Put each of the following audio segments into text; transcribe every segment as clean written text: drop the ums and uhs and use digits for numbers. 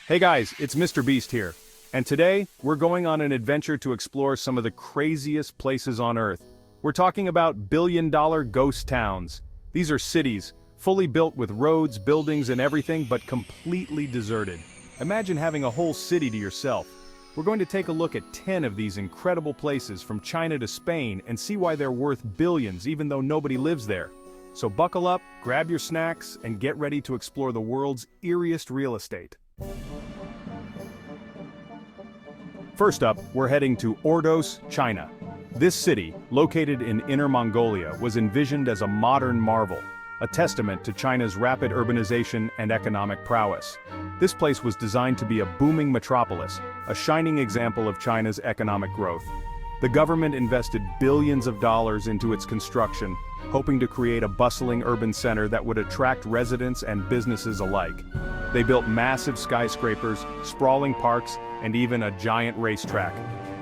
Hey guys, it's Mr. Beast here. And today, we're going on an adventure to explore some of the craziest places on Earth. We're talking about billion-dollar ghost towns. These are cities, fully built with roads, buildings, and everything, but completely deserted. Imagine having a whole city to yourself. We're going to take a look at 10 of these incredible places from China to Spain and see why they're worth billions even though nobody lives there. So buckle up, grab your snacks, and get ready to explore the world's eeriest real estate. First up, we're heading to Ordos, China. This city, located in Inner Mongolia, was envisioned as a modern marvel, a testament to China's rapid urbanization and economic prowess. This place was designed to be a booming metropolis, a shining example of China's economic growth. The government invested billions of dollars into its construction, hoping to create a bustling urban center that would attract residents and businesses alike. They built massive skyscrapers, sprawling parks, and even a giant racetrack.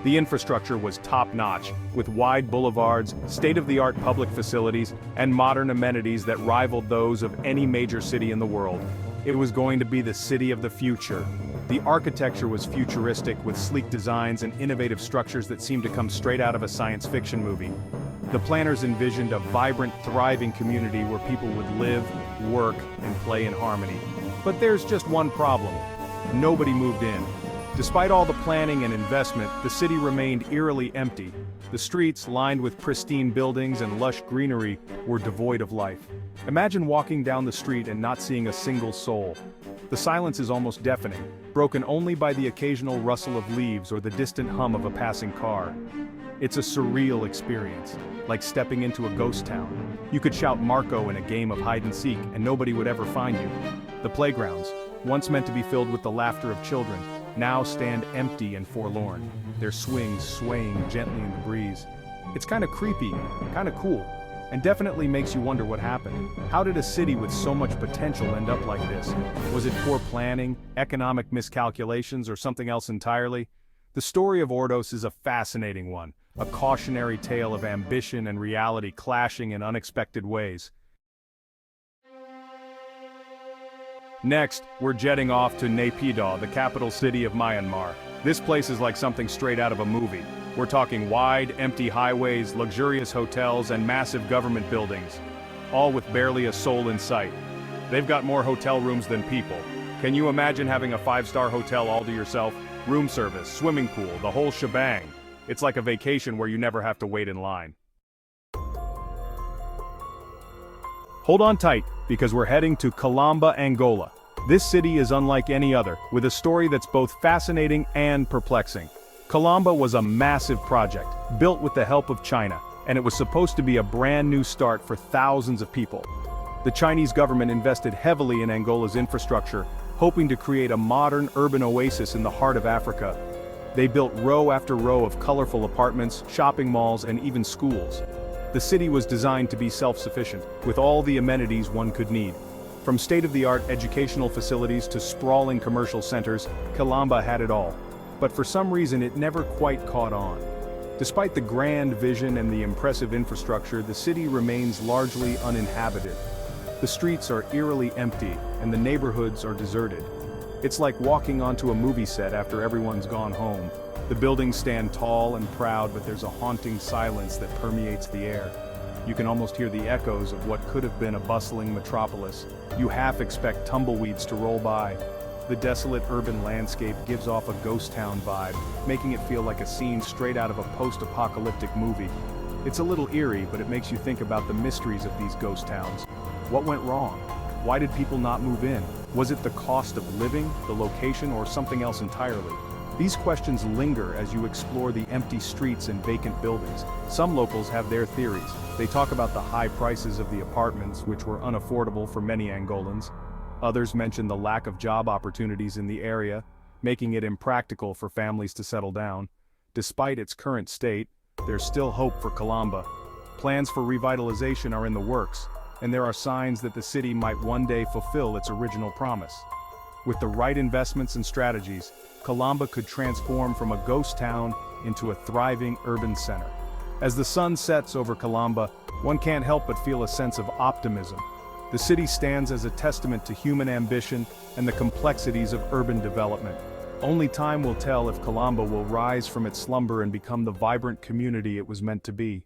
The infrastructure was top-notch, with wide boulevards, state-of-the-art public facilities, and modern amenities that rivaled those of any major city in the world. It was going to be the city of the future. The architecture was futuristic, with sleek designs and innovative structures that seemed to come straight out of a science fiction movie. The planners envisioned a vibrant, thriving community where people would live, work, and play in harmony. But there's just one problem. Nobody moved in. Despite all the planning and investment, the city remained eerily empty. The streets, lined with pristine buildings and lush greenery, were devoid of life. Imagine walking down the street and not seeing a single soul. The silence is almost deafening, broken only by the occasional rustle of leaves or the distant hum of a passing car. It's a surreal experience, like stepping into a ghost town. You could shout Marco in a game of hide-and-seek and nobody would ever find you. The playgrounds, once meant to be filled with the laughter of children, now stand empty and forlorn, their swings swaying gently in the breeze. It's kind of creepy, kind of cool, and definitely makes you wonder what happened. How did a city with so much potential end up like this? Was it poor planning, economic miscalculations, or something else entirely? The story of Ordos is a fascinating one, a cautionary tale of ambition and reality clashing in unexpected ways. Next, we're jetting off to Naypyidaw, the capital city of Myanmar. This place is like something straight out of a movie. We're talking wide, empty highways, luxurious hotels, and massive government buildings, all with barely a soul in sight. They've got more hotel rooms than people. Can you imagine having a 5-star hotel all to yourself? Room service, swimming pool, the whole shebang. It's like a vacation where you never have to wait in line. Hold on tight, because we're heading to Kilamba, Angola. This city is unlike any other, with a story that's both fascinating and perplexing. Kilamba was a massive project, built with the help of China, and it was supposed to be a brand new start for thousands of people. The Chinese government invested heavily in Angola's infrastructure, hoping to create a modern urban oasis in the heart of Africa. They built row after row of colorful apartments, shopping malls, and even schools. The city was designed to be self-sufficient, with all the amenities one could need. From state-of-the-art educational facilities to sprawling commercial centers, Kilamba had it all. But for some reason it never quite caught on. Despite the grand vision and the impressive infrastructure, the city remains largely uninhabited. The streets are eerily empty, and the neighborhoods are deserted. It's like walking onto a movie set after everyone's gone home. The buildings stand tall and proud, but there's a haunting silence that permeates the air. You can almost hear the echoes of what could have been a bustling metropolis. You half expect tumbleweeds to roll by. The desolate urban landscape gives off a ghost town vibe, making it feel like a scene straight out of a post-apocalyptic movie. It's a little eerie, but it makes you think about the mysteries of these ghost towns. What went wrong? Why did people not move in? Was it the cost of living, the location, or something else entirely? These questions linger as you explore the empty streets and vacant buildings. Some locals have their theories. They talk about the high prices of the apartments, which were unaffordable for many Angolans. Others mention the lack of job opportunities in the area, making it impractical for families to settle down. Despite its current state, there's still hope for Kilamba. Plans for revitalization are in the works, and there are signs that the city might one day fulfill its original promise. With the right investments and strategies, Kilamba could transform from a ghost town into a thriving urban center. As the sun sets over Kilamba, one can't help but feel a sense of optimism. The city stands as a testament to human ambition and the complexities of urban development. Only time will tell if Kilamba will rise from its slumber and become the vibrant community it was meant to be.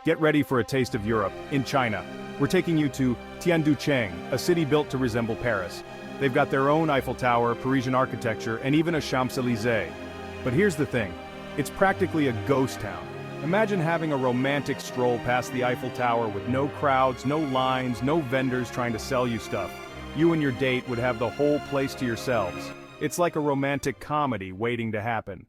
Get ready for a taste of Europe, in China. We're taking you to Tianducheng, a city built to resemble Paris. They've got their own Eiffel Tower, Parisian architecture, and even a Champs-Élysées. But here's the thing, it's practically a ghost town. Imagine having a romantic stroll past the Eiffel Tower with no crowds, no lines, no vendors trying to sell you stuff. You and your date would have the whole place to yourselves. It's like a romantic comedy waiting to happen.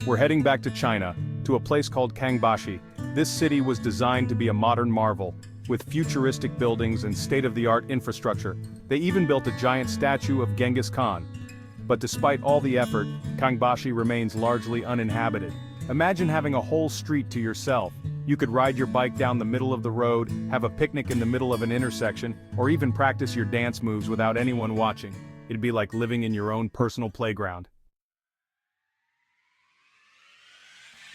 We're heading back to China, to a place called Kangbashi. This city was designed to be a modern marvel, with futuristic buildings and state-of-the-art infrastructure. They even built a giant statue of Genghis Khan. But despite all the effort, Kangbashi remains largely uninhabited. Imagine having a whole street to yourself. You could ride your bike down the middle of the road, have a picnic in the middle of an intersection, or even practice your dance moves without anyone watching. It'd be like living in your own personal playground.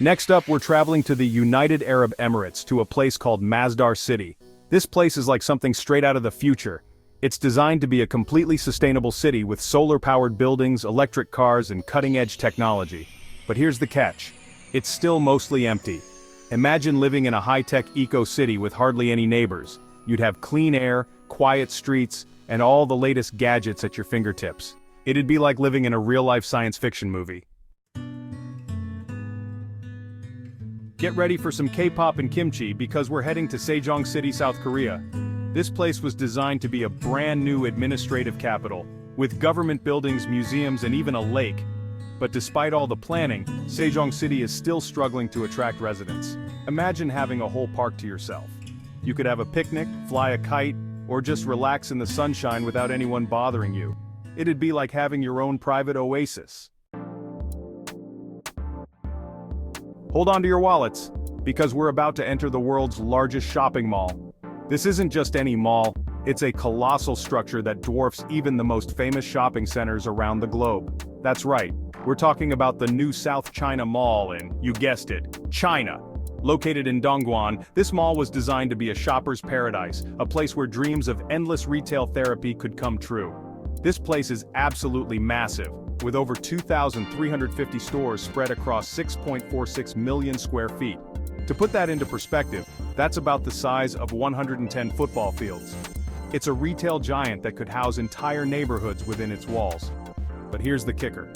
Next up, we're traveling to the United Arab Emirates to a place called Masdar City. This place is like something straight out of the future. It's designed to be a completely sustainable city with solar-powered buildings, electric cars, and cutting-edge technology. But here's the catch. It's still mostly empty. Imagine living in a high-tech eco-city with hardly any neighbors. You'd have clean air, quiet streets, and all the latest gadgets at your fingertips. It'd be like living in a real-life science fiction movie. Get ready for some K-pop and kimchi because we're heading to Sejong City, South Korea. This place was designed to be a brand new administrative capital, with government buildings, museums, and even a lake. But despite all the planning, Sejong City is still struggling to attract residents. Imagine having a whole park to yourself. You could have a picnic, fly a kite, or just relax in the sunshine without anyone bothering you. It'd be like having your own private oasis. Hold on to your wallets, because we're about to enter the world's largest shopping mall. This isn't just any mall, it's a colossal structure that dwarfs even the most famous shopping centers around the globe. That's right, we're talking about the new South China Mall in, you guessed it, China. Located in Dongguan, this mall was designed to be a shopper's paradise, a place where dreams of endless retail therapy could come true. This place is absolutely massive, with over 2,350 stores spread across 6.46 million square feet. To put that into perspective, that's about the size of 110 football fields. It's a retail giant that could house entire neighborhoods within its walls. But here's the kicker.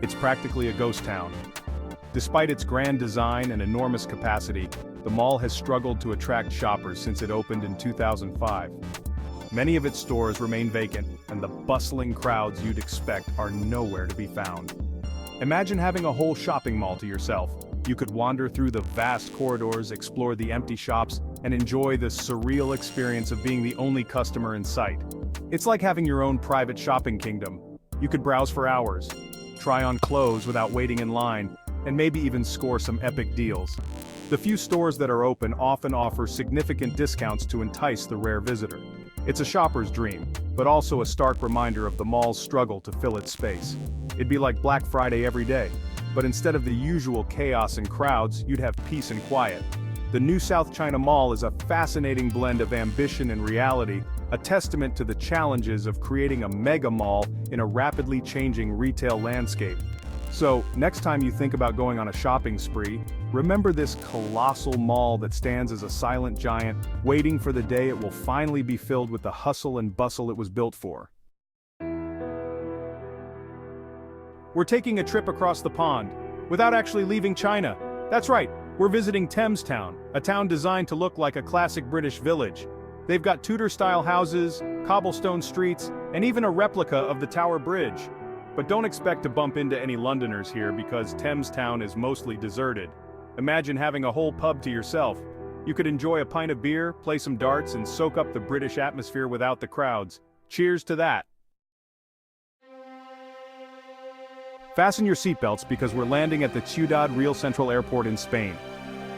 It's practically a ghost town. Despite its grand design and enormous capacity, the mall has struggled to attract shoppers since it opened in 2005. Many of its stores remain vacant, and the bustling crowds you'd expect are nowhere to be found. Imagine having a whole shopping mall to yourself. You could wander through the vast corridors, explore the empty shops, and enjoy the surreal experience of being the only customer in sight. It's like having your own private shopping kingdom. You could browse for hours, try on clothes without waiting in line, and maybe even score some epic deals. The few stores that are open often offer significant discounts to entice the rare visitor. It's a shopper's dream, but also a stark reminder of the mall's struggle to fill its space. It'd be like Black Friday every day, but instead of the usual chaos and crowds, you'd have peace and quiet. The new South China Mall is a fascinating blend of ambition and reality, a testament to the challenges of creating a mega mall in a rapidly changing retail landscape. So, next time you think about going on a shopping spree, remember this colossal mall that stands as a silent giant, waiting for the day it will finally be filled with the hustle and bustle it was built for. We're taking a trip across the pond, without actually leaving China. That's right, we're visiting Thames Town, a town designed to look like a classic British village. They've got Tudor-style houses, cobblestone streets, and even a replica of the Tower Bridge. But don't expect to bump into any Londoners here because Thames Town is mostly deserted. Imagine having a whole pub to yourself. You could enjoy a pint of beer, play some darts, and soak up the British atmosphere without the crowds. Cheers to that. Fasten your seatbelts because we're landing at the Ciudad Real Central Airport in Spain.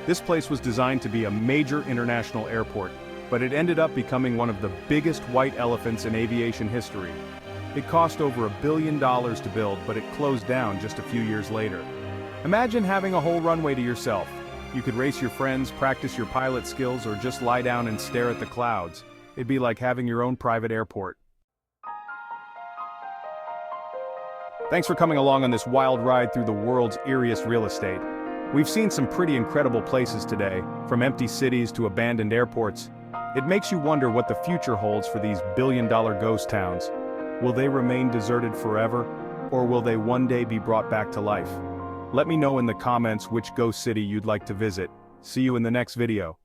This place was designed to be a major international airport, but it ended up becoming one of the biggest white elephants in aviation history. It cost over $1 billion to build, but it closed down just a few years later. Imagine having a whole runway to yourself. You could race your friends, practice your pilot skills, or just lie down and stare at the clouds. It'd be like having your own private airport. Thanks for coming along on this wild ride through the world's eeriest real estate. We've seen some pretty incredible places today, from empty cities to abandoned airports. It makes you wonder what the future holds for these billion-dollar ghost towns. Will they remain deserted forever, or will they one day be brought back to life? Let me know in the comments which ghost city you'd like to visit. See you in the next video.